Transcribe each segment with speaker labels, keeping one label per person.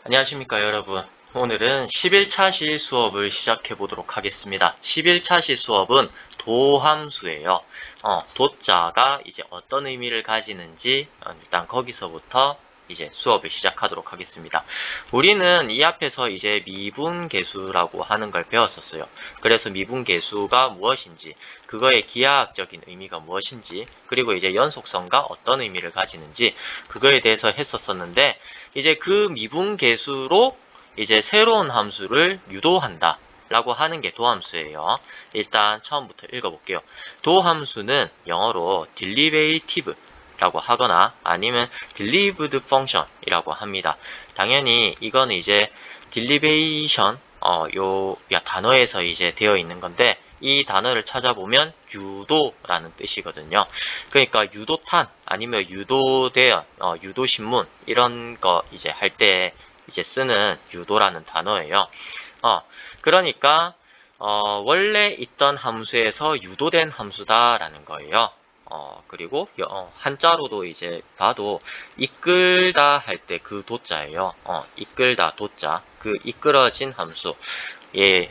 Speaker 1: 안녕하십니까 여러분. 오늘은 11차 시 수업을 시작해 보도록 하겠습니다. 11차 시 수업은 도함수예요. 도자가 이제 어떤 의미를 가지는지 일단 거기서부터 이제 수업을 시작하도록 하겠습니다. 우리는 이 앞에서 이제 미분계수라고 하는 걸 배웠었어요. 그래서 미분계수가 무엇인지, 그거의 기하학적인 의미가 무엇인지, 그리고 이제 연속성과 어떤 의미를 가지는지 그거에 대해서 했었었는데, 이제 그 미분계수로 이제 새로운 함수를 유도한다 라고 하는 게 도함수예요. 일단 처음부터 읽어볼게요. 도함수는 영어로 derivative 라고 하거나 아니면 derived function 이라고 합니다. 당연히 이거는 이제 derivation 단어에서 이제 되어 있는 건데, 이 단어를 찾아보면 유도라는 뜻이거든요. 그러니까 유도탄 아니면 유도대연, 유도신문 이런 거 이제 할 때 이제 쓰는 유도라는 단어예요. 그러니까 원래 있던 함수에서 유도된 함수다라는 거예요. 그리고 한자로도 이제 봐도 이끌다 할 때 그 도자예요. 이끌다 도자, 그 이끌어진 함수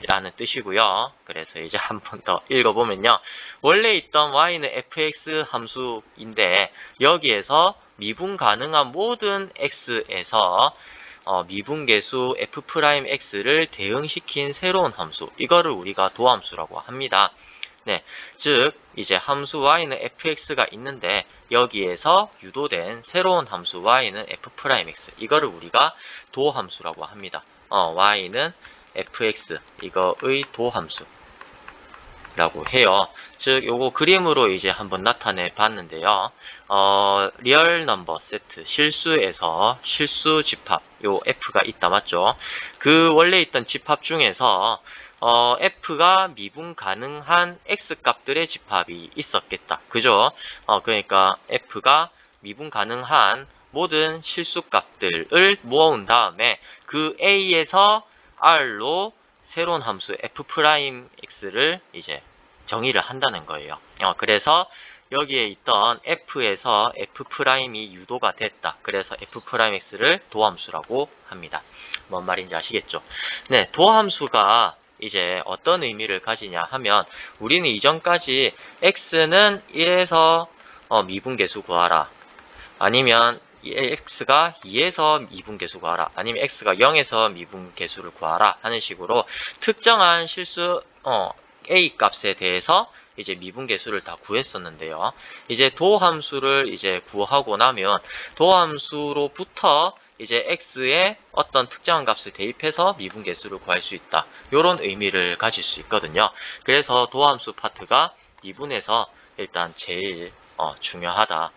Speaker 1: 라는 뜻이고요. 그래서 이제 한 번 더 읽어보면요. 원래 있던 y는 fx 함수인데 여기에서 미분 가능한 모든 x에서 미분계수 f'x를 대응시킨 새로운 함수, 이거를 우리가 도함수라고 합니다. 네, 즉 이제 함수 y는 fx가 있는데 여기에서 유도된 새로운 함수 y는 f'x, 이거를 우리가 도함수라고 합니다. y는 fx, 이거의 도함수 라고 해요. 즉 요거 그림으로 이제 한번 나타내 봤는데요. 리얼 넘버 세트, 실수에서 실수 집합, 요 f가 있다 맞죠? 그 원래 있던 집합 중에서 f가 미분 가능한 x 값들의 집합이 있었겠다. 그죠? 그러니까 f가 미분 가능한 모든 실수 값들을 모은 다음에 그 a에서 r로 새로운 함수 f'x를 이제 정의를 한다는 거예요. 그래서 여기에 있던 f에서 f'이 유도가 됐다. 그래서 f'x를 도함수라고 합니다. 뭔 말인지 아시겠죠? 네, 도함수가 이제 어떤 의미를 가지냐 하면, 우리는 이전까지 x는 1에서 미분계수 구하라, 아니면 x가 2에서 미분계수 구하라, 아니면 x가 0에서 미분계수를 구하라 하는 식으로 특정한 실수 a 값에 대해서 이제 미분계수를 다 구했었는데요. 이제 도함수를 이제 구하고 나면 도함수로부터 이제 x의 어떤 특정한 값을 대입해서 미분계수를 구할 수 있다, 이런 의미를 가질 수 있거든요. 그래서 도함수 파트가 미분에서 일단 제일 중요하다.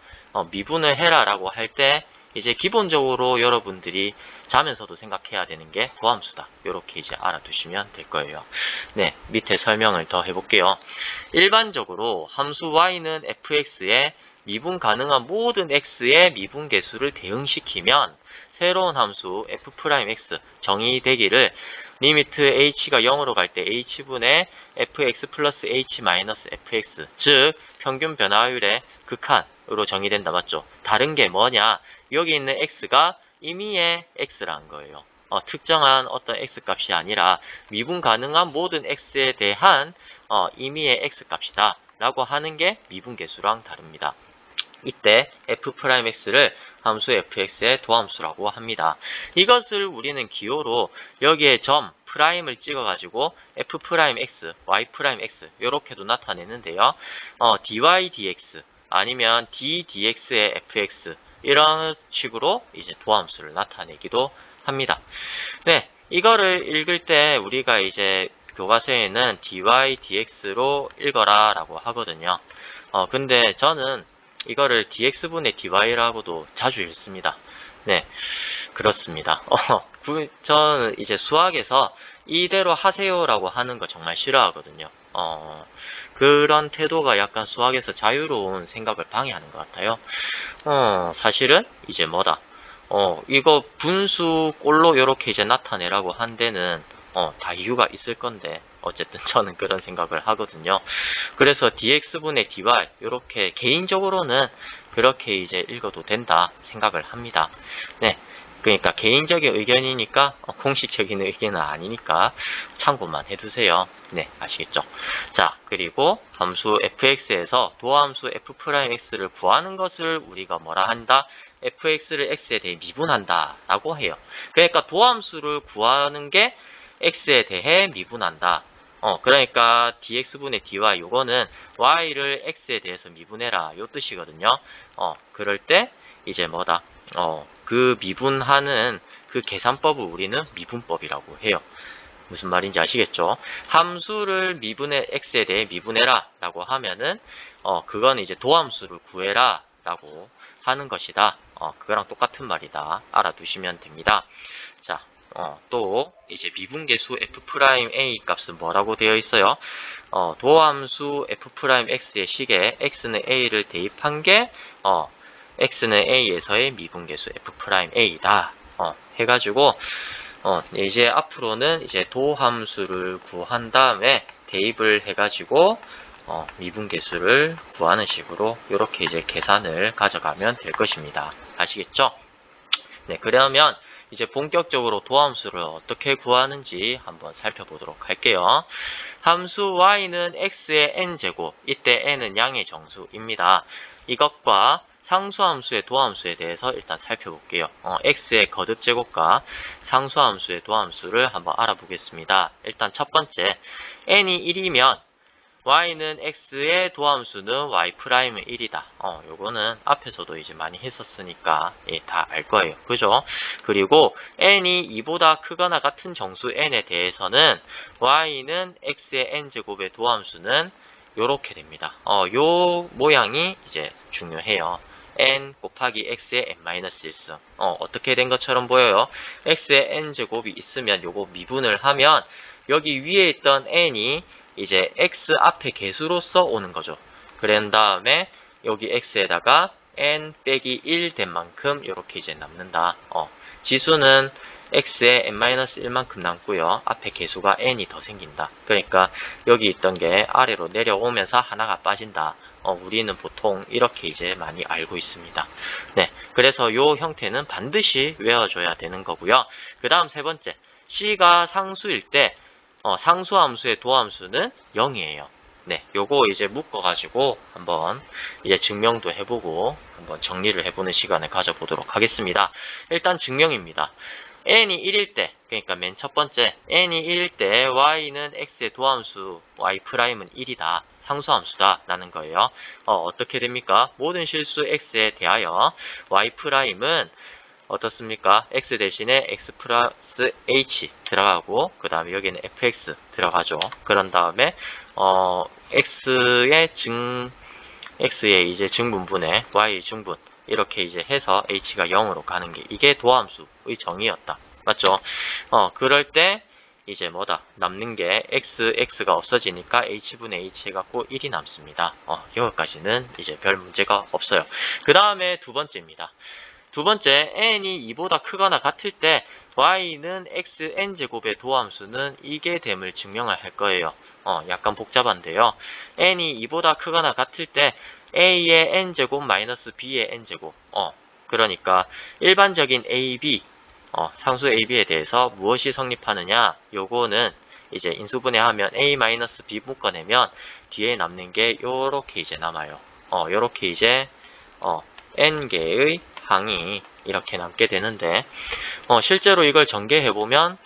Speaker 1: 미분을 해라 라고 할 때 이제 기본적으로 여러분들이 자면서도 생각해야 되는 게 도함수다, 이렇게 이제 알아두시면 될 거예요. 네, 밑에 설명을 더 해볼게요. 일반적으로 함수 y는 fx에 미분 가능한 모든 x의 미분계수를 대응시키면 새로운 함수 f'x 정의되기를 리미트 h가 0으로 갈 때 h분의 fx 플러스 h 마이너스 fx, 즉 평균 변화율의 극한으로 정의된다 맞죠? 다른 게 뭐냐, 여기 있는 x가 임의의 x라는 거예요. 특정한 어떤 x 값이 아니라 미분 가능한 모든 x에 대한 임의의 x 값이다 라고 하는 게 미분계수랑 다릅니다. 이때 f'x를 함수 fx의 도함수라고 합니다. 이것을 우리는 기호로 여기에 점 프라임을 찍어가지고 f'x, y'x 이렇게도 나타내는데요. dy dx 아니면 d dx의 fx, 이런 식으로 이제 도함수를 나타내기도 합니다. 네, 이거를 읽을 때 우리가 이제 교과서에는 dy dx로 읽어라 라고 하거든요. 근데 저는 이거를 dx분의 dy라고도 자주 읽습니다. 네, 그렇습니다. 저는 이제 수학에서 이대로 하세요라고 하는 거 정말 싫어하거든요. 그런 태도가 약간 수학에서 자유로운 생각을 방해하는 것 같아요. 사실은 이제 뭐다, 이거 분수 꼴로 이렇게 이제 나타내라고 한 데는 다 이유가 있을 건데, 어쨌든 저는 그런 생각을 하거든요. 그래서 dx분의 dy, 이렇게 개인적으로는 그렇게 이제 읽어도 된다 생각을 합니다. 네, 그러니까 개인적인 의견이니까 공식적인 의견은 아니니까 참고만 해두세요. 네, 아시겠죠? 자, 그리고 함수 fx에서 도함수 f'x를 구하는 것을 우리가 뭐라 한다? fx를 x에 대해 미분한다 라고 해요. 그러니까 도함수를 구하는 게 x에 대해 미분한다. 그러니까 dx분의 dy 요거는 y를 x에 대해서 미분해라 요 뜻이거든요. 그럴 때 이제 뭐다? 그 미분하는 그 계산법을 우리는 미분법이라고 해요. 무슨 말인지 아시겠죠? 함수를 x에 대해 미분해라 라고 하면은 그건 이제 도함수를 구해라 라고 하는 것이다. 그거랑 똑같은 말이다. 알아두시면 됩니다. 자, 또 이제 미분계수 f'A 값은 뭐라고 되어 있어요? 도함수 f'x의 식에 x는 a를 대입한 게 x는 a에서의 미분계수 f'A다. 해가지고 이제 앞으로는 이제 도함수를 구한 다음에 대입을 해가지고 미분계수를 구하는 식으로 이렇게 이제 계산을 가져가면 될 것입니다. 아시겠죠? 네, 그러면 이제 본격적으로 도함수를 어떻게 구하는지 한번 살펴보도록 할게요. 함수 y는 x의 n제곱, 이때 n은 양의 정수입니다. 이것과 상수함수의 도함수에 대해서 일단 살펴볼게요. x의 거듭제곱과 상수함수의 도함수를 한번 알아보겠습니다. 일단 첫 번째, n이 1이면 y는 x의 도함수는 y'은 1이다. 요거는 앞에서도 이제 많이 했었으니까 다 알 거예요. 그죠? 그리고 n이 2보다 크거나 같은 정수 n에 대해서는 y는 x의 n제곱의 도함수는 요렇게 됩니다. 요 모양이 이제 중요해요. n 곱하기 x의 n-1승. 어떻게 된 것처럼 보여요? x의 n제곱이 있으면 요거 미분을 하면 여기 위에 있던 n이 이제 x 앞에 개수로서 오는 거죠. 그런 다음에 여기 x에다가 n 빼기 1 된 만큼 이렇게 이제 남는다. 지수는 x의 n-1만큼 남고요. 앞에 개수가 n이 더 생긴다. 그러니까 여기 있던 게 아래로 내려오면서 하나가 빠진다. 우리는 보통 이렇게 이제 많이 알고 있습니다. 네, 그래서 요 형태는 반드시 외워줘야 되는 거고요. 그 다음 세 번째, c가 상수일 때 상수함수의 도함수는 0이에요. 네, 요거 이제 묶어가지고 한번 이제 증명도 해보고 한번 정리를 해보는 시간을 가져보도록 하겠습니다. 일단 증명입니다. n이 1일 때, 그러니까 맨 첫 번째, n이 1일 때 y는 x의 도함수 y'은 1이다. 상수함수다 라는 거예요. 어떻게 됩니까? 모든 실수 x에 대하여 y'은 어떻습니까? x 대신에 x 플러스 h 들어가고 그 다음에 여기는 fx 들어가죠. 그런 다음에 x의 이제 증분분에 y 증분 이렇게 이제 해서 h가 0으로 가는 게 이게 도함수의 정의였다. 맞죠? 그럴 때 이제 뭐다? 남는 게 x가 없어지니까 h분의 h 해갖고 1이 남습니다. 여기까지는 이제 별 문제가 없어요. 그 다음에 두 번째입니다. 두 번째, n이 2보다 크거나 같을 때 y는 xn제곱의 도함수는 이게 됨을 증명을 할 거예요. 약간 복잡한데요. n이 2보다 크거나 같을 때 a의 n제곱 마이너스 b의 n제곱. 그러니까 일반적인 ab, 상수 ab에 대해서 무엇이 성립하느냐? 요거는 이제 인수분해하면 a-b 묶어내면 뒤에 남는 게 요렇게 이제 남아요. 요렇게 이제 n개의 항이 이렇게 남게 되는데 실제로 이걸 전개해보면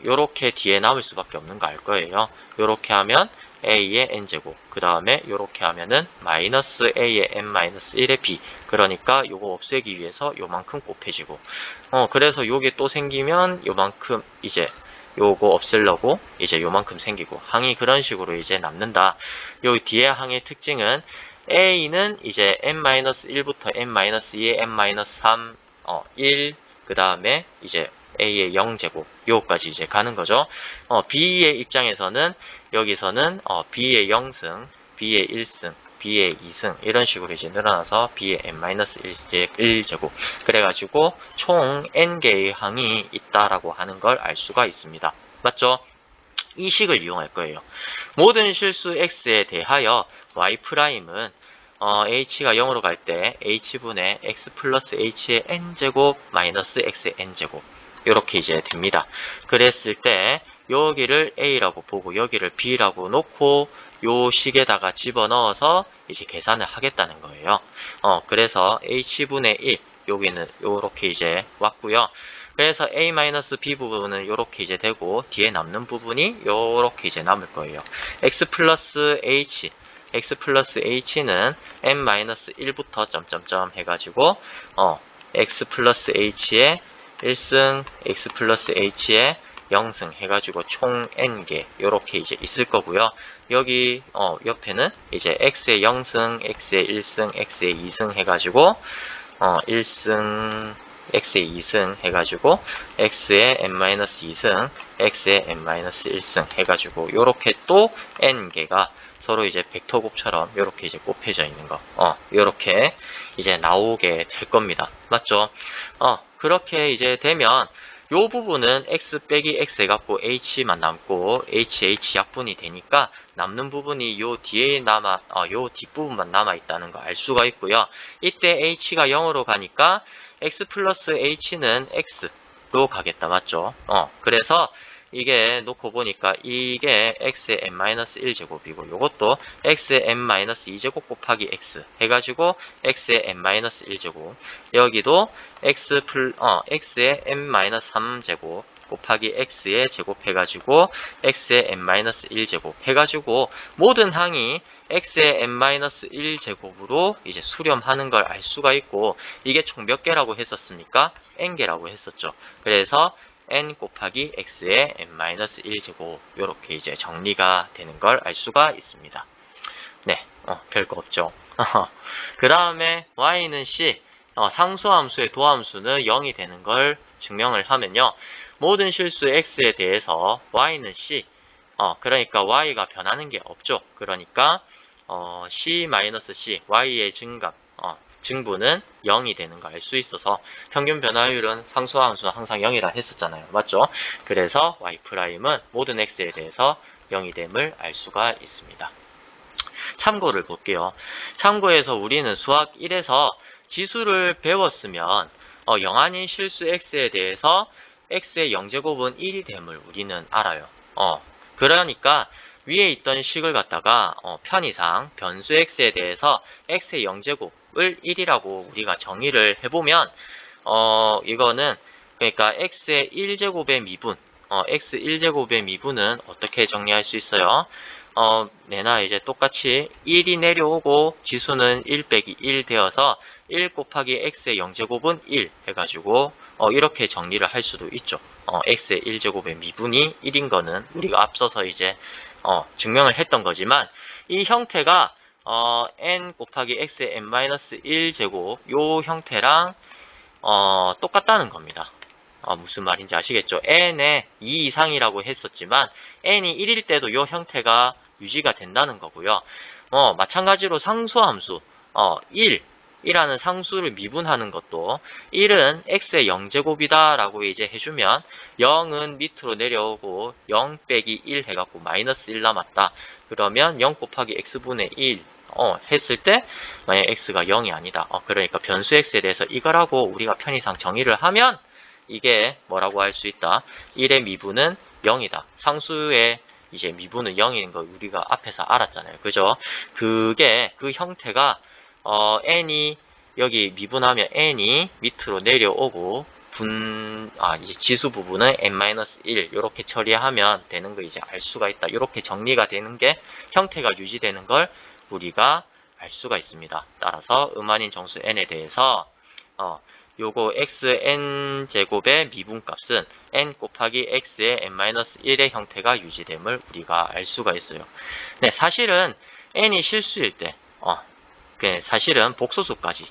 Speaker 1: 요렇게 뒤에 남을 수밖에 없는 거 알 거예요. 요렇게 하면 a의 n제곱 그 다음에 요렇게 하면은 마이너스 a의 n-1의 b 그러니까 요거 없애기 위해서 요만큼 곱해지고 그래서 요게 또 생기면 요만큼 이제 요거 없애려고 이제 요만큼 생기고 항이 그런 식으로 이제 남는다. 요 뒤에 항의 특징은 a는 이제 n-1부터 n-2의 n-3, 1, 그 다음에 이제 a의 0제곱, 요거까지 이제 가는 거죠. b의 입장에서는 여기서는 b의 0승, b의 1승, b의 2승 이런 식으로 이제 늘어나서 b의 n-1제곱 그래가지고 총 n개의 항이 있다라고 하는 걸 알 수가 있습니다. 맞죠? 이 식을 이용할 거예요. 모든 실수 x에 대하여 y'은 h가 0으로 갈 때 h분의 x 플러스 h의 n제곱 마이너스 x의 n제곱 이렇게 이제 됩니다. 그랬을 때 여기를 a라고 보고 여기를 b라고 놓고 요 식에다가 집어넣어서 이제 계산을 하겠다는 거예요. 그래서 h분의 1 여기는 요렇게 이제 왔고요. 그래서 a-b 부분은 요렇게 이제 되고 뒤에 남는 부분이 요렇게 이제 남을 거예요. x 플러스 h는 n-1부터 점점점 해가지고 x 플러스 h의 1승, x 플러스 h의 0승 해가지고 총 n개 요렇게 이제 있을 거고요. 여기 옆에는 이제 x의 0승, x의 1승, x의 2승 해가지고 1승, x의 2승 해가지고 x의 n-2승, x의 n-1승 해가지고 요렇게 또 n개가 서로 이제 벡터곱처럼 요렇게 이제 곱해져 있는 거 요렇게 이제 나오게 될 겁니다. 맞죠? 그렇게 이제 되면 요 부분은 x 빼기 x 해갖고 h만 남고 h 약분이 되니까 남는 부분이 요 뒤에 요 뒷부분만 남아있다는 거 알 수가 있고요. 이때 h가 0으로 가니까 x 플러스 h는 x로 가겠다. 맞죠? 그래서 이게 놓고 보니까 이게 x의 n-1제곱이고 요것도 x의 n-2제곱 곱하기 x 해가지고 x의 n-1제곱 여기도 x의 n-3제곱 곱하기 x의 제곱 해가지고 x의 n-1제곱 해가지고 모든 항이 x의 n-1제곱으로 이제 수렴하는 걸 알 수가 있고 이게 총 몇 개라고 했었습니까? n개라고 했었죠. 그래서 n 곱하기 x의 n-1제곱 요렇게 이제 정리가 되는 걸 알 수가 있습니다. 네, 별거 없죠. 그 다음에 y는 c, 상수함수의 도함수는 0이 되는 걸 증명을 하면요. 모든 실수 x에 대해서 y는 c, 그러니까 y가 변하는 게 없죠. 그러니까 c-c, y의 증부는 0이 되는 거 알 수 있어서 평균 변화율은 상수함수는 항상 0이라 했었잖아요. 맞죠? 그래서 y'은 모든 x에 대해서 0이 됨을 알 수가 있습니다. 참고를 볼게요. 참고해서 우리는 수학 1에서 지수를 배웠으면 0 아닌 실수 x에 대해서 x의 0제곱은 1이 됨을 우리는 알아요. 그러니까 위에 있던 식을 갖다가 편의상 변수 x에 대해서 x의 0제곱을 1이라고 우리가 정의를 해보면 이거는 그러니까 x의 1제곱의 미분 x 1제곱의 미분은 어떻게 정리할 수 있어요? 내나 이제 똑같이 1이 내려오고 지수는 1 빼기 1 되어서 1 곱하기 x의 0제곱은 1 해가지고 이렇게 정리를 할 수도 있죠. x의 1제곱의 미분이 1인 거는 우리가 앞서서 이제 증명을 했던 거지만 이 형태가 n 곱하기 x의 n-1제곱 요 형태랑 똑같다는 겁니다. 무슨 말인지 아시겠죠? n에 2 이상이라고 했었지만 n이 1일 때도 요 형태가 유지가 된다는 거고요. 마찬가지로 상수함수 1이라는 상수를 미분하는 것도 1은 x의 0제곱이다 라고 이제 해주면 0은 밑으로 내려오고 0 빼기 1 해갖고 마이너스 1 남았다. 그러면 0 곱하기 x분의 1 했을 때 만약 x가 0이 아니다. 그러니까 변수 x에 대해서 이거라고 우리가 편의상 정의를 하면 이게 뭐라고 할 수 있다. 1의 미분은 0이다. 상수의 이제 미분은 0인 거 우리가 앞에서 알았잖아요. 그죠? 그게 그 형태가 n이 여기 미분하면 n이 밑으로 내려오고 이제 지수 부분은 n-1 이렇게 처리하면 되는 거 이제 알 수가 있다. 이렇게 정리가 되는 게 형태가 유지되는 걸 우리가 알 수가 있습니다. 따라서 음한인 정수 n에 대해서 요거 xn 제곱의 미분값은 n 곱하기 x의 n-1의 형태가 유지됨을 우리가 알 수가 있어요. 네, 사실은 n이 실수일 때, 사실은 복소수까지.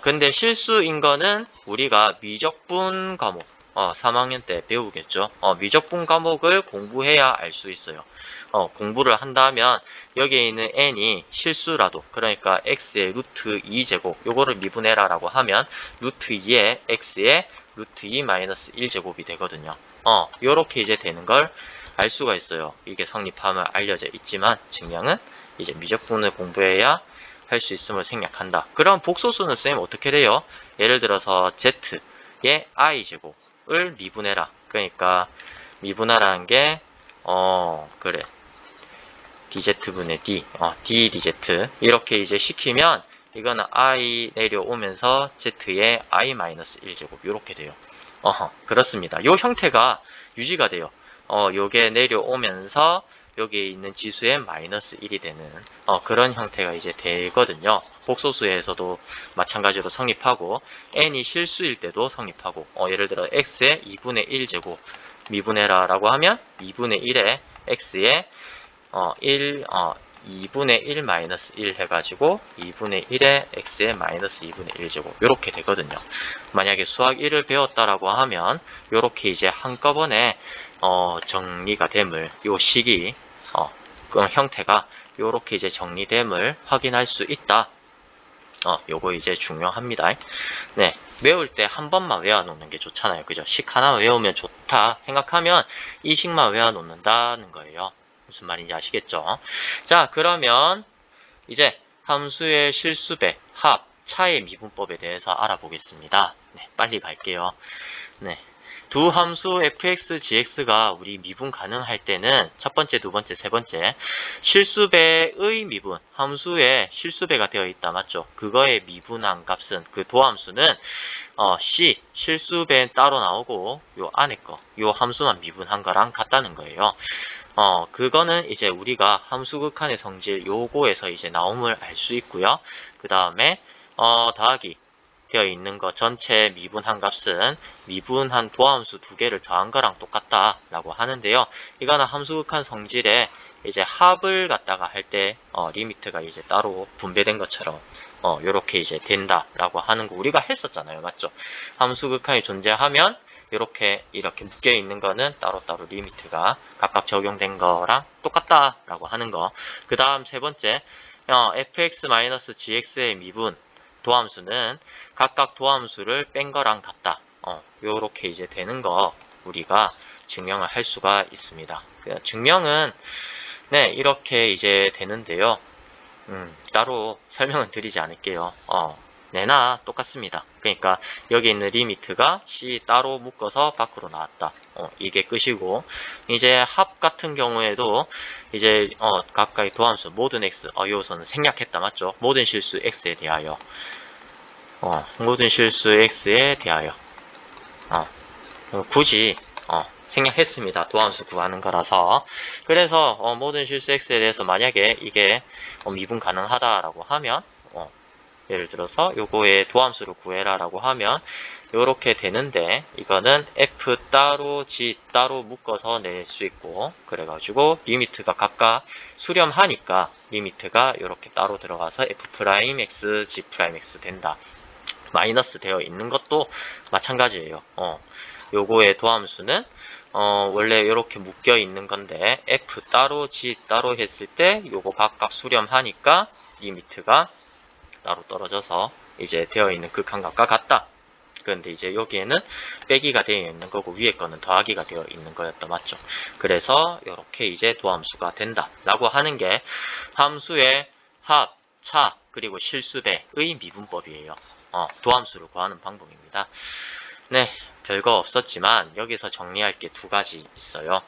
Speaker 1: 근데 실수인 거는 우리가 미적분 과목, 3학년 때 배우겠죠. 미적분 과목을 공부해야 알 수 있어요. 공부를 한다면 여기에 있는 n이 실수라도 그러니까 x의 루트 2제곱 요거를 미분해라 라고 하면 루트 2의 x의 루트 2 마이너스 1제곱이 되거든요. 요렇게 이제 되는 걸 알 수가 있어요. 이게 성립함을 알려져 있지만 증량은 이제 미적분을 공부해야 할 수 있음을 생략한다. 그럼 복소수는 쌤 어떻게 돼요? 예를 들어서 z의 i제곱을 미분해라. 그러니까 미분하라는 게 그래 dz분의 d, d dz 이렇게 이제 시키면 이거는 i 내려오면서 z의 i-1제곱 이렇게 돼요. 그렇습니다. 이 형태가 유지가 돼요. 요게 내려오면서 여기에 있는 지수의 마이너스 1이 되는 그런 형태가 이제 되거든요. 복소수에서도 마찬가지로 성립하고 n이 실수일 때도 성립하고 예를 들어 x의 2분의 1제곱 미분해라 라고 하면 2분의 1에 x의 2분의 1 마이너스 1 해가지고 2분의 1에 x의 마이너스 2분의 1제곱 이렇게 되거든요. 만약에 수학 1을 배웠다라고 하면 이렇게 이제 한꺼번에 정리가 됨을 요 식이 그 형태가 이렇게 이제 정리됨을 확인할 수 있다. 요거 이제 중요합니다. 네, 외울 때 한 번만 외워놓는 게 좋잖아요. 그죠? 식 하나 외우면 좋다 생각하면 이 식만 외워놓는다는 거예요. 무슨 말인지 아시겠죠? 자, 그러면 이제 함수의 실수배, 합, 차의 미분법에 대해서 알아보겠습니다. 네, 빨리 갈게요. 네. 두 함수 fx, gx가 우리 미분 가능할 때는 첫 번째, 두 번째, 세 번째 실수배의 미분, 함수에 실수배가 되어 있다. 맞죠? 그거의 미분한 값은 그 도함수는 c, 실수배는 따로 나오고 요 안에 거, 요 함수만 미분한 거랑 같다는 거예요. 그거는 이제 우리가 함수 극한의 성질 요거에서 이제 나옴을 알 수 있고요. 그 다음에 더하기 되어 있는 거 전체 미분한 값은 미분한 도함수 두 개를 더한 거랑 똑같다 라고 하는데요. 이거는 함수 극한 성질에 이제 합을 갖다가 할 때 리미트가 이제 따로 분배된 것처럼 요렇게 이제 된다 라고 하는 거 우리가 했었잖아요. 맞죠? 함수 극한이 존재하면 이렇게 묶여 있는 거는 따로따로 리미트가 각각 적용된 거랑 똑같다 라고 하는 거. 그 다음 세 번째 fx-gx의 미분 도함수는 각각 도함수를 뺀 거랑 같다. 요렇게 이제 되는 거 우리가 증명을 할 수가 있습니다. 증명은 네, 이렇게 이제 되는데요. 따로 설명은 드리지 않을게요. 내나 똑같습니다. 그러니까 여기 있는 리미트가 c 따로 묶어서 밖으로 나왔다. 이게 끝이고 이제 합 같은 경우에도 이제 각각의 도함수 모든 x 요소는 생략했다. 맞죠? 모든 실수 x에 대하여 모든 실수 x에 대하여 굳이 생략했습니다. 도함수 구하는 거라서. 그래서 모든 실수 x에 대해서 만약에 이게 미분 가능하다라고 하면 예를 들어서 요거의 도함수를 구해라 라고 하면 요렇게 되는데 이거는 f 따로 g 따로 묶어서 낼 수 있고 그래가지고 리미트가 각각 수렴하니까 리미트가 요렇게 따로 들어가서 f'x, g'x 된다. 마이너스 되어 있는 것도 마찬가지예요. 요거의 도함수는 원래 이렇게 묶여 있는 건데 f 따로 g 따로 했을 때 요거 각각 수렴하니까 리미트가 따로 떨어져서 이제 되어 있는 극한값과 같다. 그런데 이제 여기에는 빼기가 되어 있는 거고 위에 거는 더하기가 되어 있는 거였다. 맞죠? 그래서 이렇게 이제 도함수가 된다 라고 하는 게 함수의 합, 차, 그리고 실수배의 미분법이에요. 도함수를 구하는 방법입니다. 네, 별거 없었지만 여기서 정리할 게 두 가지 있어요.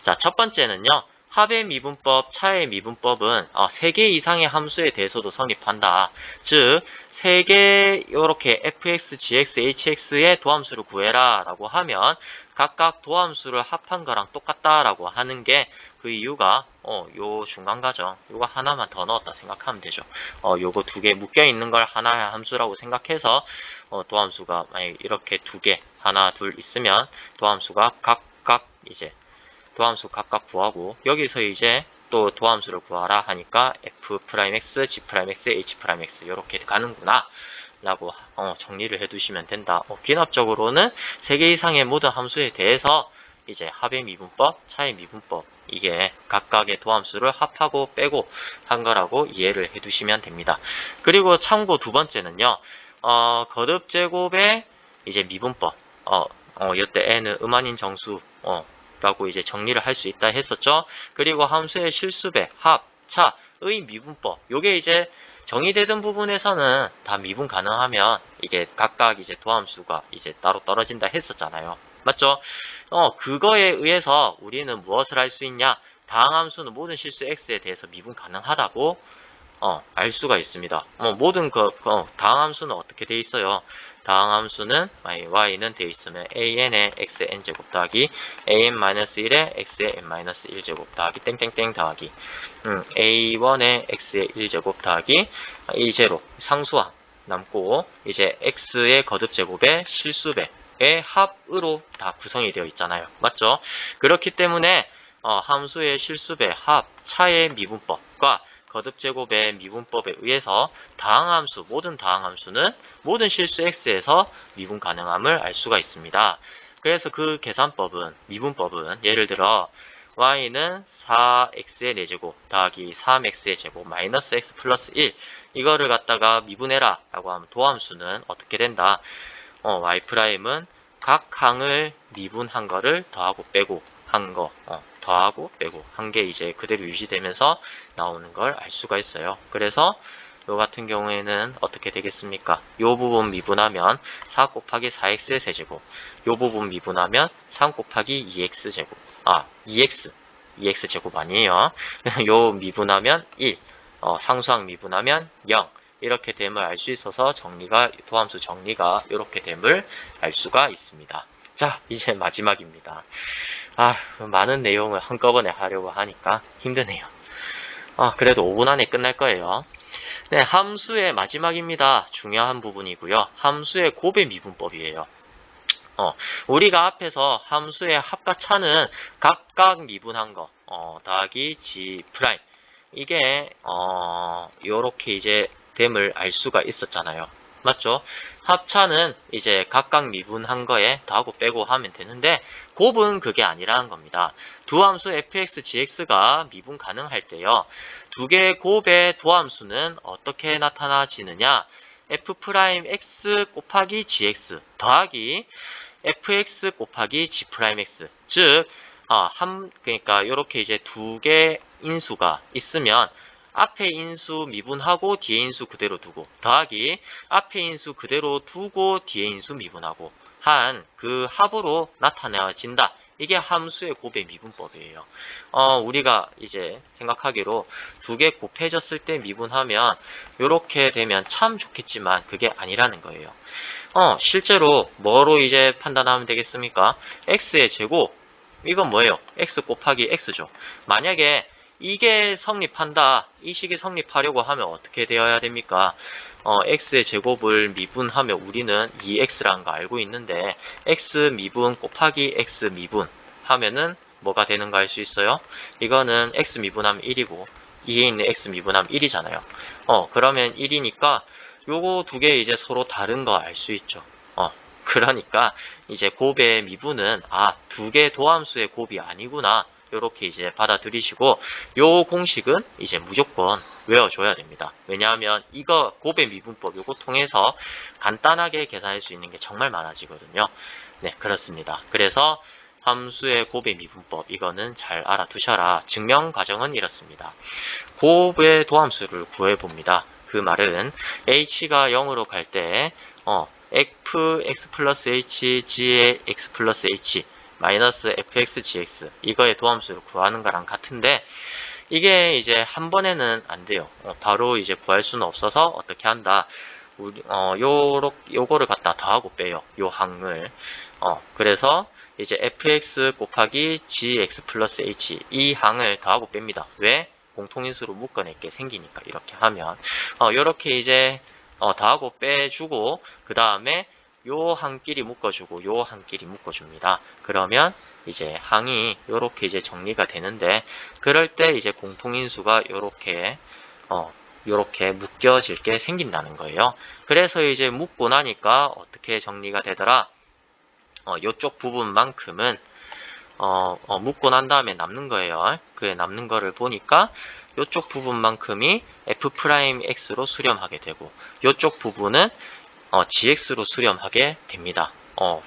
Speaker 1: 자, 첫 번째는요. 합의 미분법, 차의 미분법은 3개 이상의 함수에 대해서도 성립한다. 즉, 3개 이렇게 fx, gx, hx의 도함수를 구해라 라고 하면 각각 도함수를 합한 거랑 똑같다 라고 하는 게 그 이유가 요 중간 과정 요거 하나만 더 넣었다 생각하면 되죠. 요거 두 개 묶여 있는 걸 하나의 함수라고 생각해서 도함수가 만약에 이렇게 두 개 하나 둘 있으면 도함수가 각각 이제 도함수 각각 구하고 여기서 이제 또 도함수를 구하라 하니까 f'x, g'x, h'x 이렇게 가는구나 라고 정리를 해두시면 된다. 기납적으로는 3개 이상의 모든 함수에 대해서 이제 합의 미분법, 차의 미분법 이게 각각의 도함수를 합하고 빼고 한 거라고 이해를 해두시면 됩니다. 그리고 참고 두 번째는요. 거듭 제곱의 이제 미분법 이때 n은 음한인 정수 라고 이제 정리를 할 수 있다 했었죠. 그리고 함수의 실수배, 합, 차의 미분법 요게 이제 정의되던 부분에서는 다 미분 가능하면 이게 각각 이제 도함수가 이제 따로 떨어진다 했었잖아요. 맞죠? 그거에 의해서 우리는 무엇을 할 수 있냐? 다항함수는 모든 실수 x에 대해서 미분 가능하다고 알 수가 있습니다. 모든 다항함수는 어떻게 돼 있어요? 다항함수는 y는 돼 있으면 an의 x의 n제곱 더하기 an-1의 x의 n-1제곱 더하기 땡땡땡 더하기 a1의 x의 1제곱 더하기 1제곱 상수항 남고 이제 x의 거듭제곱의 실수배의 합으로 다 구성이 되어 있잖아요. 맞죠? 그렇기 때문에 함수의 실수배 합 차의 미분법과 거듭제곱의 미분법에 의해서 다항함수, 모든 다항함수는 모든 실수 x에서 미분 가능함을 알 수가 있습니다. 그래서 그 계산법은, 미분법은 예를 들어 y는 4x의 4제곱 더하기 3x의 제곱 마이너스 x 플러스 1 이거를 갖다가 미분해라 라고 하면 도함수는 어떻게 된다? y'은 각 항을 미분한 거를 더하고 빼고 한 거, 더하고 빼고 한 게 이제 그대로 유지되면서 나오는 걸 알 수가 있어요. 그래서 요 같은 경우에는 어떻게 되겠습니까? 요 부분 미분하면 4 곱하기 4x의 세제곱, 요 부분 미분하면 3 곱하기 2x 제곱, 2x 제곱 아니에요. 요 미분하면 1, 상수항 미분하면 0 이렇게 됨을 알 수 있어서 도함수 정리가 이렇게 됨을 알 수가 있습니다. 자, 이제 마지막입니다. 많은 내용을 한꺼번에 하려고 하니까 힘드네요. 그래도 5분 안에 끝날 거예요. 네, 함수의 마지막입니다. 중요한 부분이고요. 함수의 곱의 미분법이에요. 우리가 앞에서 함수의 합과 차는 각각 미분한 거, 더하기 g 프라임. 이게, 요렇게 이제 됨을 알 수가 있었잖아요. 맞죠? 합차는 이제 각각 미분한 거에 더하고 빼고 하면 되는데 곱은 그게 아니라는 겁니다. 두 함수 fx, gx가 미분 가능할 때요. 두 개의 곱의 도함수는 어떻게 나타나지느냐? f'x 곱하기 gx 더하기 fx 곱하기 g'x 즉 그러니까 이렇게 이제 두 개의 인수가 있으면 앞에 인수 미분하고 뒤에 인수 그대로 두고 더하기 앞에 인수 그대로 두고 뒤에 인수 미분하고 한 그 합으로 나타내진다. 이게 함수의 곱의 미분법이에요. 우리가 이제 생각하기로 두 개 곱해졌을 때 미분하면 이렇게 되면 참 좋겠지만 그게 아니라는 거예요. 실제로 뭐로 이제 판단하면 되겠습니까? x의 제곱 이건 뭐예요? x 곱하기 x죠. 만약에 이게 성립한다. 이 식이 성립하려고 하면 어떻게 되어야 됩니까? x의 제곱을 미분하면 우리는 2x라는 거 알고 있는데 x 미분 곱하기 x 미분 하면은 뭐가 되는가 알 수 있어요? 이거는 x 미분하면 1이고 2에 있는 x 미분하면 1이잖아요. 그러면 1이니까 요거 두 개 이제 서로 다른 거 알 수 있죠. 그러니까 이제 곱의 미분은 두 개 도함수의 곱이 아니구나. 이렇게 이제 받아들이시고 요 공식은 이제 무조건 외워줘야 됩니다. 왜냐하면 이거 곱의 미분법 요거 통해서 간단하게 계산할 수 있는 게 정말 많아지거든요. 네, 그렇습니다. 그래서 함수의 곱의 미분법 이거는 잘 알아두셔라. 증명 과정은 이렇습니다. 곱의 도함수를 구해봅니다. 그 말은 h가 0으로 갈 때 fx 플러스 h, g의 x 플러스 h 마이너스 fx, gx 이거의 도함수를 구하는 거랑 같은데 이게 이제 한 번에는 안 돼요. 바로 이제 구할 수는 없어서 어떻게 한다. 요거를 갖다 더하고 빼요. 요 항을. 그래서 이제 fx 곱하기 gx 플러스 h 이 항을 더하고 뺍니다. 왜? 공통인수로 묶어낼게 생기니까 이렇게 하면 요렇게 이제 더하고 빼주고 그 다음에 요 한끼리 묶어주고 요 한끼리 묶어줍니다. 그러면 이제 항이 요렇게 이제 정리가 되는데 그럴 때 이제 공통인수가 요렇게 묶여질 게 생긴다는 거예요. 그래서 이제 묶고 나니까 어떻게 정리가 되더라? 요쪽 부분만큼은 묶고 난 다음에 남는 거예요. 그 남는 거를 보니까 요쪽 부분만큼이 f'x로 수렴하게 되고 요쪽 부분은 gx로 수렴하게 됩니다.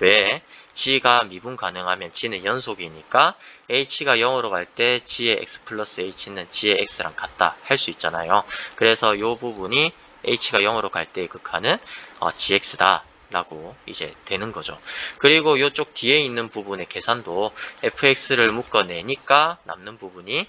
Speaker 1: 왜? g가 미분 가능하면 g는 연속이니까 h가 0으로 갈 때 g의 x 플러스 h는 g의 x랑 같다 할 수 있잖아요. 그래서 이 부분이 h가 0으로 갈 때의 극한은 gx다 라고 이제 되는 거죠. 그리고 이쪽 뒤에 있는 부분의 계산도 fx를 묶어내니까 남는 부분이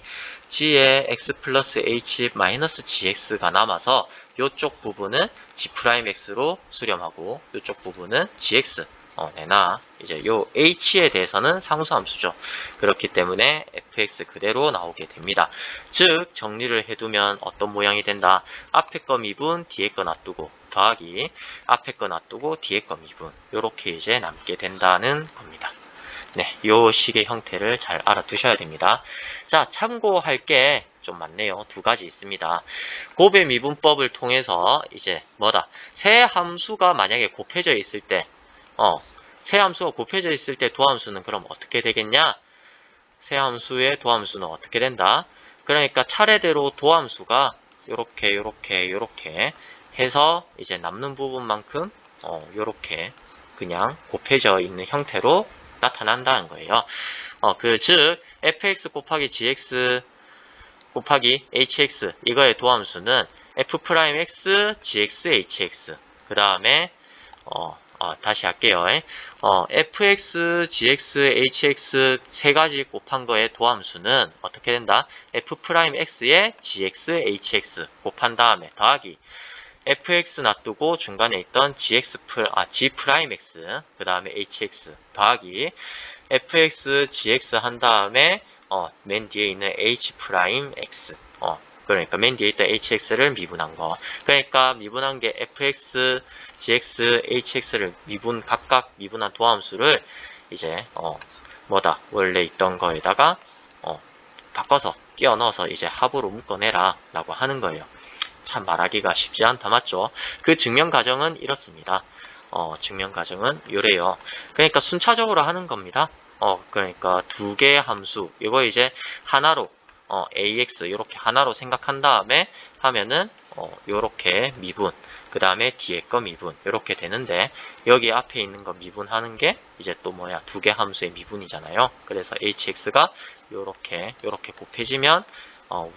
Speaker 1: g의 x 플러스 h 마이너스 gx가 남아서 이쪽 부분은 g'x로 수렴하고 이쪽 부분은 gx 내나 이제 요 h에 대해서는 상수함수죠. 그렇기 때문에 fx 그대로 나오게 됩니다. 즉 정리를 해두면 어떤 모양이 된다. 앞에 거 미분 뒤에 거 놔두고 더하기 앞에 거 놔두고 뒤에 거 미분 요렇게 이제 남게 된다는 겁니다. 네, 요 식의 형태를 잘 알아두셔야 됩니다. 자, 참고할 게 좀 많네요. 두 가지 있습니다. 곱의 미분법을 통해서 이제 뭐다? 세 함수가 만약에 곱해져 있을 때 세 함수가 곱해져 있을 때 도함수는 그럼 어떻게 되겠냐? 세 함수의 도함수는 어떻게 된다? 그러니까 차례대로 도함수가 요렇게 해서 이제 남는 부분만큼 요렇게 그냥 곱해져 있는 형태로 나타난다는 거예요. 즉 fx 곱하기 gx 곱하기 hx 이거의 도함수는 f'x, gx, hx 그 다음에 다시 할게요. fx, gx, hx 세 가지 곱한 거의 도함수는 어떻게 된다? f'x에 gx, hx 곱한 다음에 더하기 fx 놔두고 중간에 있던 gx, g'x 그 다음에 hx 더하기 fx, gx 한 다음에 맨 뒤에 있는 h'x 그러니까 맨 뒤에 있던 hx를 미분한 거. 그러니까 미분한 게 fx, gx, hx를 각각 미분한 도함수를 이제 뭐다? 원래 있던 거에다가 바꿔서 끼워 넣어서 이제 합으로 묶어내라 라고 하는 거예요. 참 말하기가 쉽지 않다 맞죠? 그 증명 과정은 이렇습니다. 증명 과정은 요래요. 그러니까 순차적으로 하는 겁니다. 그러니까 두 개의 함수 이거 이제 하나로 ax 이렇게 하나로 생각한 다음에 하면은 요렇게 미분 그 다음에 뒤에 거 미분 이렇게 되는데 여기 앞에 있는 거 미분하는 게 이제 또 뭐야 두 개 함수의 미분이잖아요. 그래서 hx가 요렇게 곱해지면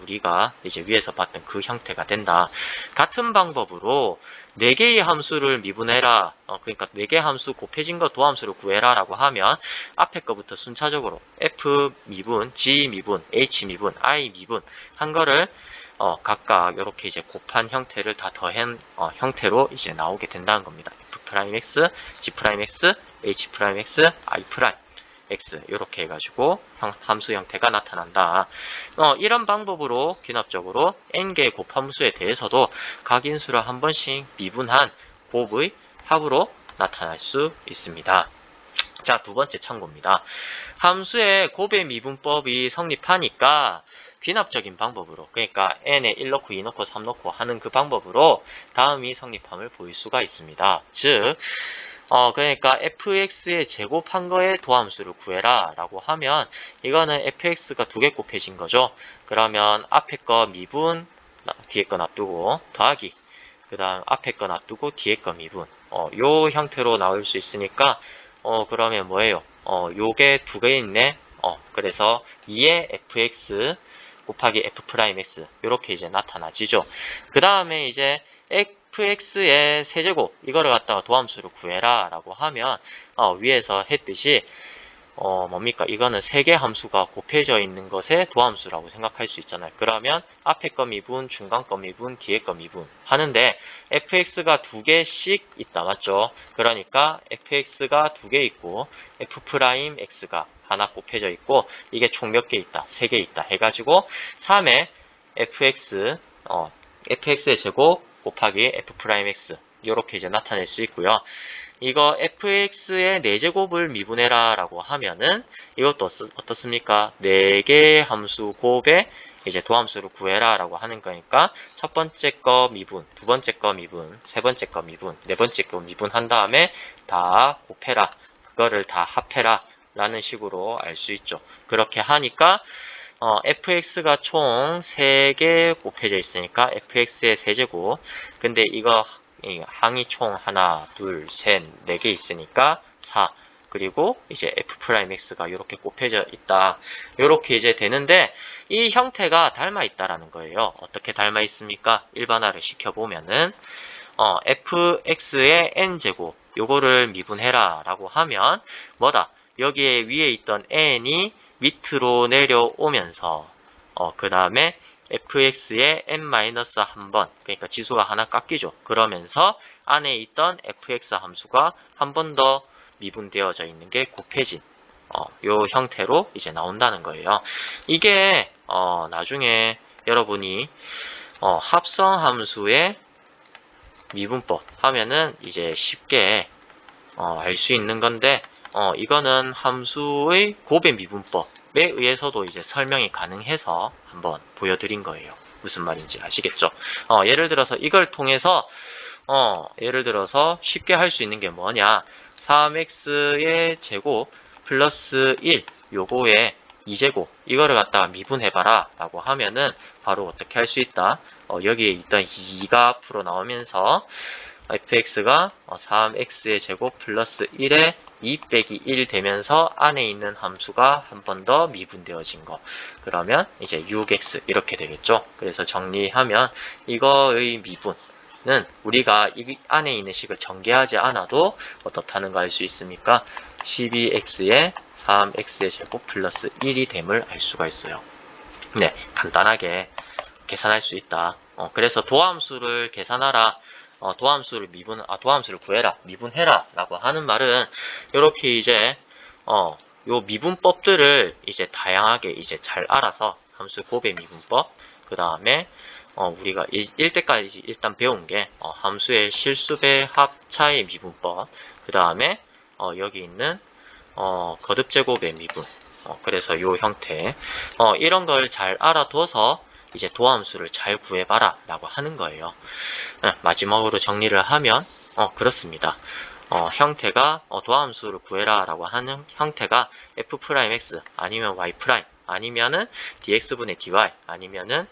Speaker 1: 우리가 이제 위에서 봤던 그 형태가 된다. 같은 방법으로 4개의 함수를 미분해라. 그러니까 4개 함수 곱해진 거 도함수를 구해라 라고 하면 앞에 거부터 순차적으로 f 미분, g 미분, h 미분, i 미분 한 거를 각각 이렇게 이제 곱한 형태를 다 더한 형태로 이제 나오게 된다는 겁니다. f'x, g'x, h'x, i' 이렇게 해가지고 함수 형태가 나타난다. 이런 방법으로 귀납적으로 n개의 곱함수에 대해서도 각인수를 한 번씩 미분한 곱의 합으로 나타날 수 있습니다. 자, 두 번째 참고입니다. 함수의 곱의 미분법이 성립하니까 귀납적인 방법으로 그러니까 n에 1 넣고 2 넣고 3 넣고 하는 그 방법으로 다음이 성립함을 보일 수가 있습니다. 즉 그러니까 fx의 제곱한 거의 도함수를 구해라 라고 하면 이거는 fx가 두 개 곱해진 거죠. 그러면 앞에 거 미분 뒤에 거 놔두고 더하기 그 다음 앞에 거 놔두고 뒤에 거 미분 요 형태로 나올 수 있으니까 그러면 뭐예요? 요게 두 개 있네. 그래서 2의 fx 곱하기 f'x 이렇게 이제 나타나지죠. 그 다음에 이제 fx의 세제곱 이거를 갖다가 도함수를 구해라 라고 하면 위에서 했듯이 뭡니까? 이거는 세 개 함수가 곱해져 있는 것의 도함수라고 생각할 수 있잖아요. 그러면 앞에 거 미분, 중간 거 미분, 뒤에 거 미분 하는데 fx가 두 개씩 있다. 맞죠? 그러니까 fx가 두 개 있고 f'x가 하나 곱해져 있고 이게 총 몇 개 있다? 세 개 있다. 해가지고 3의 fx의 제곱 곱하기 f'x 이렇게 이제 나타낼 수 있고요. 이거 fx의 4제곱을 미분해라 라고 하면은 이것도 어떻습니까? 4개의 함수 곱에 이제 도함수를 구해라 라고 하는 거니까 첫 번째 거 미분, 두 번째 거 미분, 세 번째 거 미분, 네 번째 거 미분 한 다음에 다 곱해라. 그거를 다 합해라 라는 식으로 알 수 있죠. 그렇게 하니까 fx가 총 3개 곱해져 있으니까 fx의 세제곱 근데 이거 항이 총 하나, 둘, 셋, 4개 있으니까 4 그리고 이제 F'X가 이렇게 곱해져 있다. 이렇게 이제 되는데 이 형태가 닮아 있다라는 거예요. 어떻게 닮아 있습니까? 일반화를 시켜보면은 fx의 n제곱 요거를 미분해라 라고 하면 뭐다? 여기에 위에 있던 n이 밑으로 내려오면서 그 다음에 fx의 n-1번 그러니까 지수가 하나 깎이죠. 그러면서 안에 있던 fx 함수가 한 번 더 미분되어져 있는 게 곱해진 요 형태로 이제 나온다는 거예요. 이게 나중에 여러분이 합성 함수의 미분법 하면은 이제 쉽게 알 수 있는 건데 이거는 함수의 곱의 미분법에 의해서도 이제 설명이 가능해서 한번 보여드린 거예요. 무슨 말인지 아시겠죠? 예를 들어서 이걸 통해서 예를 들어서 쉽게 할 수 있는 게 뭐냐? 3x의 제곱 플러스 1 요거에 2제곱 이거를 갖다가 미분해봐라 라고 하면은 바로 어떻게 할 수 있다? 여기에 있던 2가 앞으로 나오면서 fx가 3x의 제곱 플러스 1에 2 빼기 1 되면서 안에 있는 함수가 한 번 더 미분되어진 거. 그러면 이제 6x 이렇게 되겠죠. 그래서 정리하면 이거의 미분은 우리가 이 안에 있는 식을 전개하지 않아도 어떻다는 거 알 수 있습니까? 12x에 3x의 제곱 플러스 1이 됨을 알 수가 있어요. 네, 간단하게 계산할 수 있다. 그래서 도함수를 계산하라. 도함수를 구해라. 미분해라. 라고 하는 말은 이렇게 이제 요 미분법들을 이제 다양하게 이제 잘 알아서 함수 곱의 미분법, 그 다음에 우리가 이때까지 일단 배운 게 함수의 실수배 합차의 미분법, 그 다음에 여기 있는 거듭제곱의 미분, 그래서 요 형태 이런 걸 잘 알아둬서 이제 도함수를 잘 구해봐라 라고 하는 거예요. 마지막으로 정리를 하면 그렇습니다. 형태가 도함수를 구해라 라고 하는 형태가 f'x 아니면 y' 아니면은 dx분의 dy 아니면은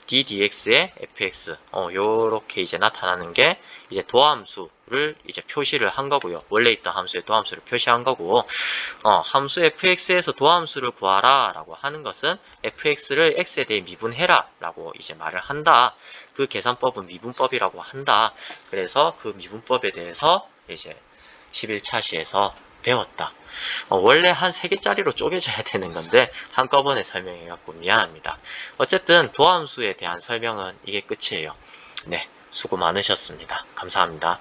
Speaker 1: ddx의 fx 요렇게 이제 나타나는 게 이제 도함수를 이제 표시를 한 거고요. 원래 있던 함수의 도함수를 표시한 거고 함수 fx에서 도함수를 구하라 라고 하는 것은 fx를 x에 대해 미분해라 라고 이제 말을 한다. 그 계산법은 미분법이라고 한다. 그래서 그 미분법에 대해서 이제 11차 시에서 배웠다. 원래 한 3개짜리로 쪼개져야 되는 건데 한꺼번에 설명해갖고 미안합니다. 어쨌든 도함수에 대한 설명은 이게 끝이에요. 네, 수고 많으셨습니다. 감사합니다.